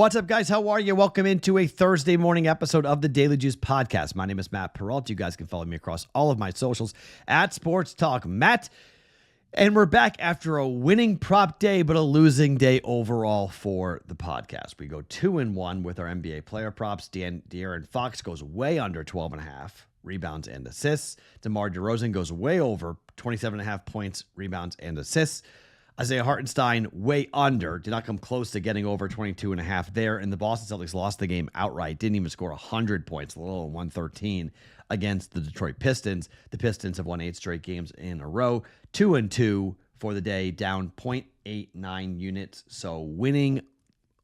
What's up, guys? How are you? Welcome into a Thursday morning episode of the Daily Juice Podcast. My name is Matt Perrault. You guys can follow me across all of my socials at Sports Talk Matt. And we're back after a winning prop day, but a losing day overall for the podcast. We go 2-1 with our NBA player props. De'Aaron Fox goes way under 12.5 rebounds and assists. DeMar DeRozan goes way over 27.5 points, rebounds, and assists. Isaiah Hartenstein way under, did not come close to getting over 22.5 there. And the Boston Celtics lost the game outright. Didn't even score 100 points, a little 113 against the Detroit Pistons. The Pistons have won 8 straight games in a row. 2-2 for the day, down 0.89 units. So winning,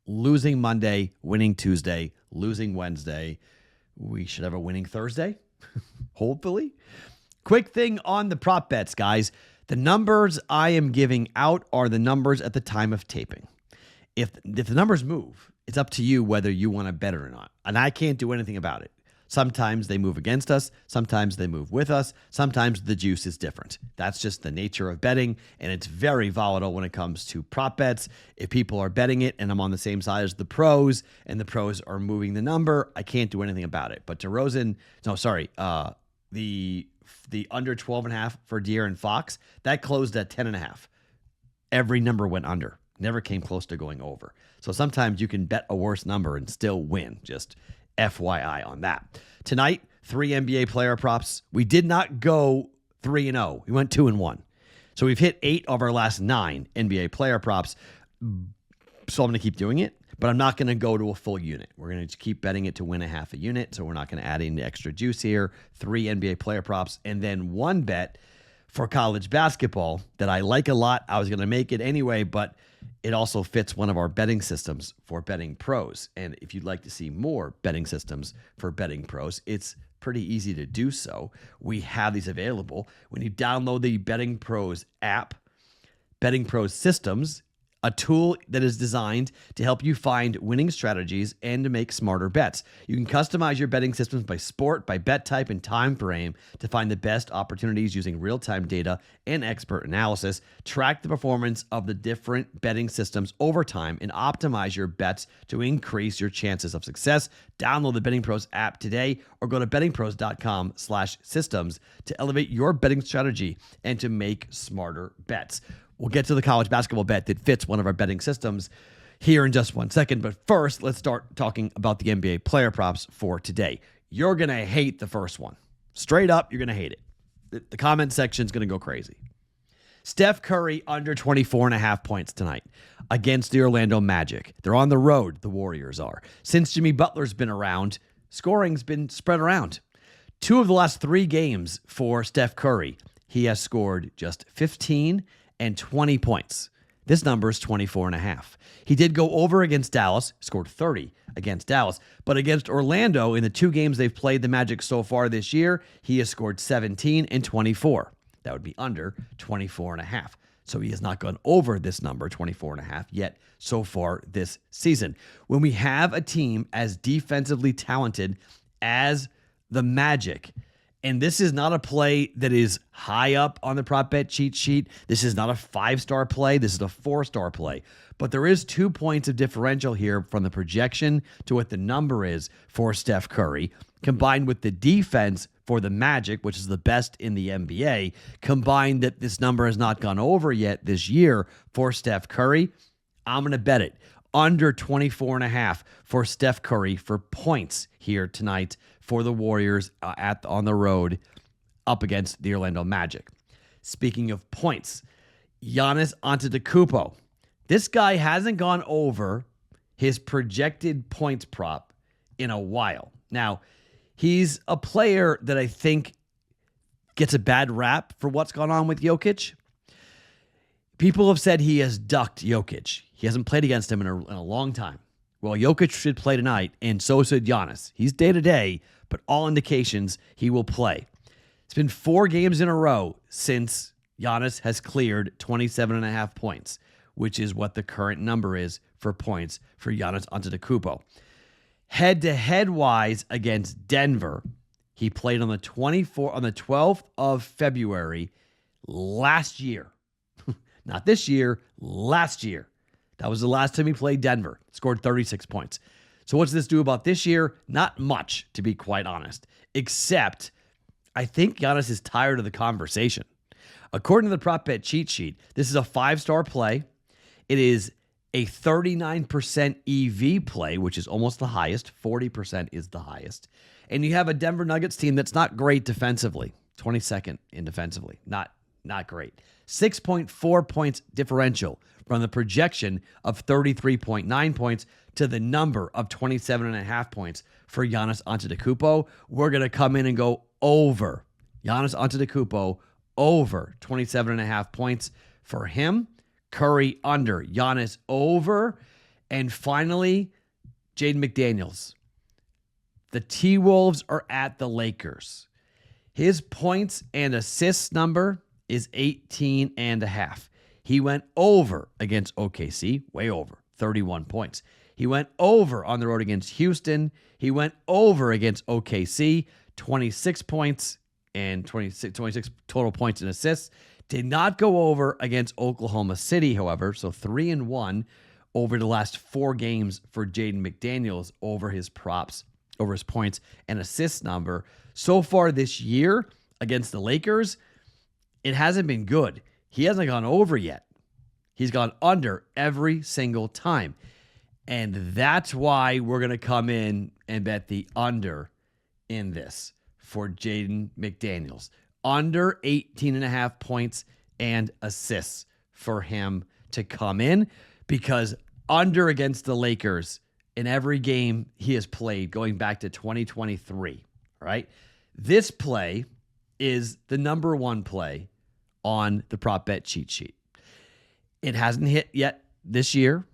losing Monday, winning Tuesday, losing Wednesday. We should have a winning Thursday, hopefully. Quick thing on the prop bets, guys. The numbers I am giving out are the numbers at the time of taping. If the numbers move, it's up to you whether you want to bet it or not. And I can't do anything about it. Sometimes they move against us. Sometimes they move with us. Sometimes the juice is different. That's just the nature of betting, and it's very volatile when it comes to prop bets. If people are betting it and I'm on the same side as the pros and the pros are moving the number, I can't do anything about it. But the under 12.5 for De'Aaron Fox, that closed at 10.5. Every number went under. Never came close to going over. So sometimes you can bet a worse number and still win. Just FYI on that. Tonight, 3 NBA player props. We did not go 3-0. We went 2-1. So we've hit 8 of our last 9 NBA player props. So I'm going to keep doing it, but I'm not going to go to a full unit. We're going to keep betting it to win a half a unit, so we're not going to add in the extra juice here. 3 NBA player props, and then 1 bet for college basketball that I like a lot. I was going to make it anyway, but it also fits one of our betting systems for BettingPros. And if you'd like to see more betting systems for BettingPros, it's pretty easy to do so. We have these available. When you download the BettingPros app, BettingPros Systems, a tool that is designed to help you find winning strategies and to make smarter bets. You can customize your betting systems by sport, by bet type, and time frame to find the best opportunities using real-time data and expert analysis. Track the performance of the different betting systems over time and optimize your bets to increase your chances of success. Download the BettingPros app today or go to bettingpros.com/systems to elevate your betting strategy and to make smarter bets. We'll get to the college basketball bet that fits one of our betting systems here in just 1 second. But first, let's start talking about the NBA player props for today. You're going to hate the first one. Straight up, you're going to hate it. The comment section is going to go crazy. Steph Curry under 24.5 points tonight against the Orlando Magic. They're on the road, the Warriors are. Since Jimmy Butler's been around, scoring's been spread around. 2 of the last 3 games for Steph Curry, he has scored just 15 and 20 points. This number is 24.5. He did go over against Dallas, scored 30 against Dallas, but against Orlando in the 2 games they've played the Magic so far this year, he has scored 17 and 24. That would be under 24.5. So he has not gone over this number, 24.5, yet so far this season. When we have a team as defensively talented as the Magic, and this is not a play that is high up on the prop bet cheat sheet. This is not a 5-star play. This is a 4-star play. But there is 2 points of differential here from the projection to what the number is for Steph Curry, combined with the defense for the Magic, which is the best in the NBA, combined that this number has not gone over yet this year for Steph Curry. I'm going to bet it under 24.5 for Steph Curry for points here tonight for the Warriors on the road up against the Orlando Magic. Speaking of points, Giannis Antetokounmpo. This guy hasn't gone over his projected points prop in a while. Now, he's a player that I think gets a bad rap for what's gone on with Jokic. People have said he has ducked Jokic. He hasn't played against him in a long time. Well, Jokic should play tonight, and so should Giannis. He's day-to-day, but all indications he will play. It's been 4 games in a row since Giannis has cleared 27.5 points, which is what the current number is for points for Giannis Antetokounmpo. Head-to-head wise against Denver, he played on the 12th of February last year. Not this year, last year. That was the last time he played Denver. Scored 36 points. So what's this do about this year? Not much, to be quite honest, except I think Giannis is tired of the conversation. According to the prop bet cheat sheet, this is a 5-star play. It is a 39% EV play, which is almost the highest. 40% is the highest. And you have a Denver Nuggets team that's not great defensively. 22nd in defensively. Not great. 6.4 points differential from the projection of 33.9 points to the number of 27.5 points for Giannis Antetokounmpo. We're going to come in and go over. Giannis Antetokounmpo over 27.5 points for him. Curry under. Giannis over. And finally, Jaden McDaniels. The T-Wolves are at the Lakers. His points and assists number is 18.5. He went over against OKC, way over, 31 points. He went over on the road against Houston. He went over against OKC, 26 points and 26 total points and assists. Did not go over against Oklahoma City, however, so 3-1 over the last 4 games for Jaden McDaniels over his props, over his points and assists number. So far this year against the Lakers, it hasn't been good. He hasn't gone over yet. He's gone under every single time. And that's why we're going to come in and bet the under in this for Jaden McDaniels. Under 18.5 points and assists for him to come in, because under against the Lakers in every game he has played going back to 2023, right? This play is the number 1 play on the prop bet cheat sheet. It hasn't hit yet this year.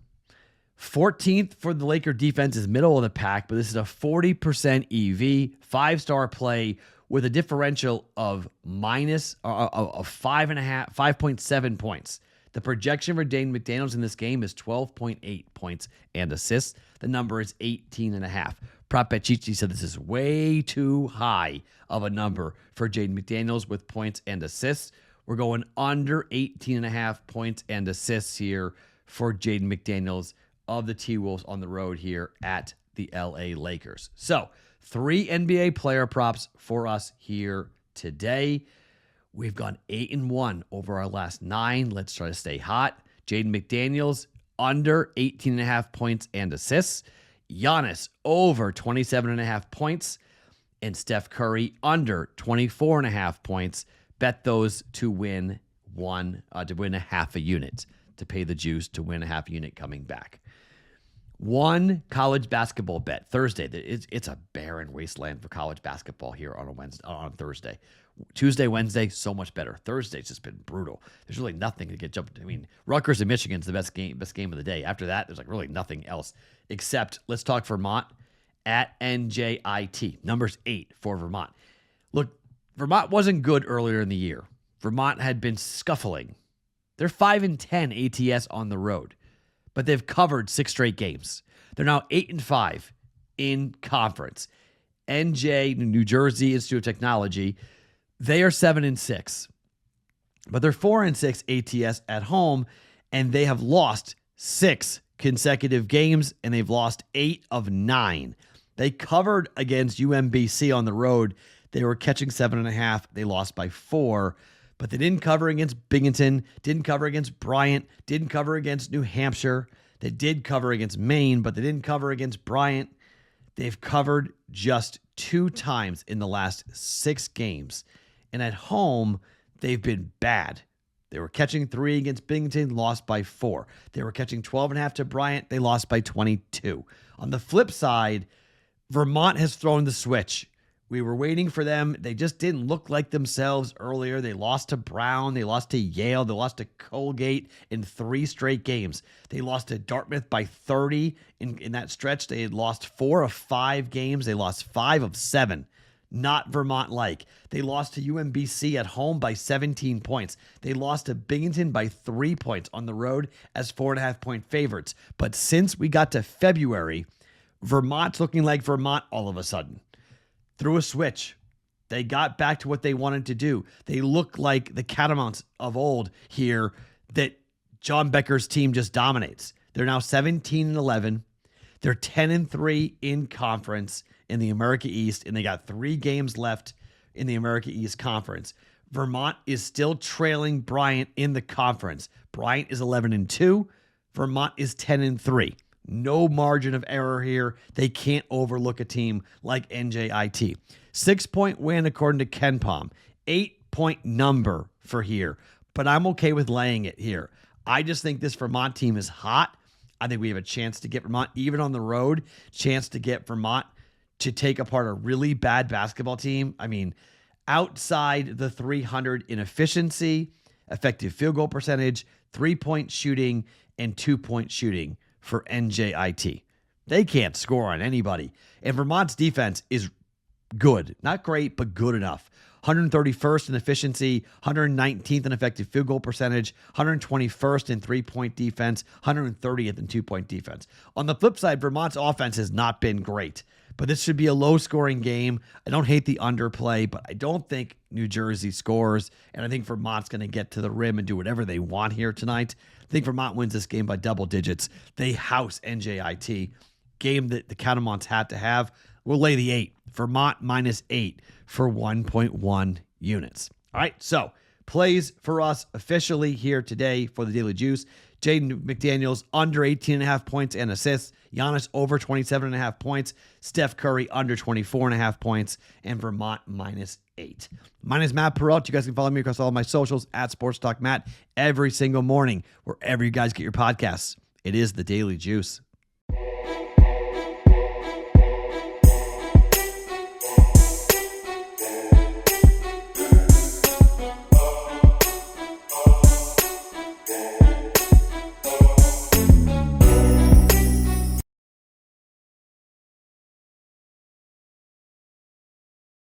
14th for the Laker defense is middle of the pack, but this is a 40% EV, 5-star play with a differential of minus of 5.7 points. The projection for Dane McDaniels in this game is 12.8 points and assists. The number is 18.5. Prop bet cheat sheet said this is way too high of a number for Jaden McDaniels with points and assists. We're going under 18.5 points and assists here for Jaden McDaniels of the T-Wolves on the road here at the LA Lakers. So 3 NBA player props for us here today. We've gone 8-1 over our last 9. Let's try to stay hot. Jaden McDaniels under 18.5 points and assists. Giannis over 27.5 points. And Steph Curry under 24.5 points. Bet those to win a half a unit, to pay the juice to win a half unit coming back. One college basketball bet Thursday. It's a barren wasteland for college basketball here on Thursday. Tuesday, Wednesday, so much better. Thursday's just been brutal. There's really nothing to get jumped. I mean, Rutgers and Michigan's the best game of the day. After that, there's like really nothing else except let's talk Vermont at NJIT. Number's 8 for Vermont. Look, Vermont wasn't good earlier in the year. Vermont had been scuffling. They're 5-10 ATS on the road, but they've covered 6 straight games. They're now 8-5 in conference. NJ, New Jersey Institute of Technology, they are 7-6, but they're 4-6 ATS at home, and they have lost 6 consecutive games, and they've lost 8 of 9. They covered against UMBC on the road. They were catching 7.5. They lost by 4, but they didn't cover against Binghamton, didn't cover against Bryant, didn't cover against New Hampshire. They did cover against Maine, but they didn't cover against Bryant. They've covered just 2 times in the last 6 games. And at home, they've been bad. They were catching 3 against Binghamton, lost by 4. They were catching 12.5 to Bryant. They lost by 22. On the flip side, Vermont has thrown the switch. We were waiting for them. They just didn't look like themselves earlier. They lost to Brown. They lost to Yale. They lost to Colgate in 3 straight games. They lost to Dartmouth by 30 in that stretch. They had lost 4 of 5 games. They lost 5 of 7. Not Vermont-like. They lost to UMBC at home by 17 points. They lost to Binghamton by 3 points on the road as 4.5-point favorites. But since we got to February, Vermont's looking like Vermont all of a sudden. Threw a switch. They got back to what they wanted to do. They look like the Catamounts of old here that John Becker's team just dominates. They're now 17-11. They're 10-3 in conference in the America East, and they got 3 games left in the America East Conference. Vermont is still trailing Bryant in the conference. Bryant is 11-2. Vermont is 10-3. No margin of error here. They can't overlook a team like NJIT. 6-point win according to KenPom. 8-point number for here. But I'm okay with laying it here. I just think this Vermont team is hot. I think we have a chance to get Vermont, even on the road, chance to get Vermont to take apart a really bad basketball team. I mean, outside the 300 in efficiency, effective field goal percentage, 3-point shooting, and 2-point shooting for NJIT. They can't score on anybody. And Vermont's defense is good. Not great, but good enough. 131st in efficiency, 119th in effective field goal percentage, 121st in 3-point defense, 130th in 2-point defense. On the flip side, Vermont's offense has not been great, but this should be a low-scoring game. I don't hate the underplay, but I don't think New Jersey scores, and I think Vermont's going to get to the rim and do whatever they want here tonight. I think Vermont wins this game by double digits. They house NJIT. Game that the Catamounts had to have. We'll lay the 8. Vermont -8 for 1.1 units. All right, so plays for us officially here today for the Daily Juice. Jaden McDaniels under 18.5 points and assists. Giannis over 27.5 points. Steph Curry under 24.5 points. And Vermont -8. My name is Matt Perrault. You guys can follow me across all of my socials at Sports Talk Matt every single morning, wherever you guys get your podcasts. It is the Daily Juice.